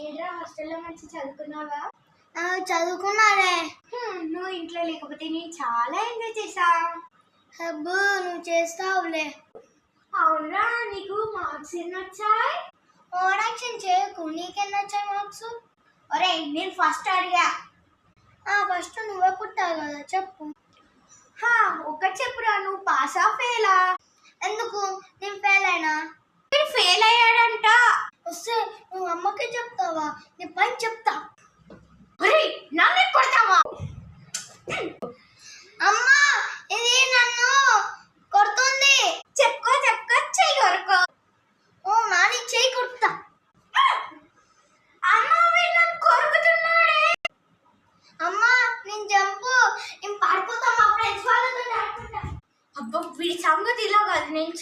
ఏడ్రా హాస్టల్లో మంచి చదువుకున్నావా? చదువుకున్నానే. నువ్వు ఇంట్లో లేకపోతే నేను చాలా ఎంజాయ్ చేశా. అబ్బో నువ్వు చేస్తావులే. అవునరా, నీకు మార్క్స్ ఎన్ని వచ్చాయి? ఓవరాక్షన్ చేయకు, నీకెన్ని వచ్చాయి మార్క్స్? ఒరే నేను ఫస్ట్ అడిగా. ఫస్ట్ నువ్వే పుట్టావు కదా, చెప్పు. ఒకటి చెప్పురా, నువ్వు పాసా ఫెయిలా? ఎందుకు, నేను ఫెయిల్ అయినా? నేను ఫెయిల్ అయ్యాడంట. వస్తే నువ్వు అమ్మకే చెప్తావా? నీ పని చెప్తా. నన్ను కొడతావా? అమ్మా ఇది నన్ను కొడుతుంది. చెప్పుకో చెయ్యి కొరుకో. నీ చెయ్యి కొడుతా. అమ్మా వీడు నన్ను కొరుకుతున్నాడే. అమ్మా నేను జంపు, నేను పడిపోతా. మా ఫ్రెండ్స్ వాళ్ళతో ఆడుకుంటా. అబ్బా వీడి సంగతి ఇలా కాదు, నేను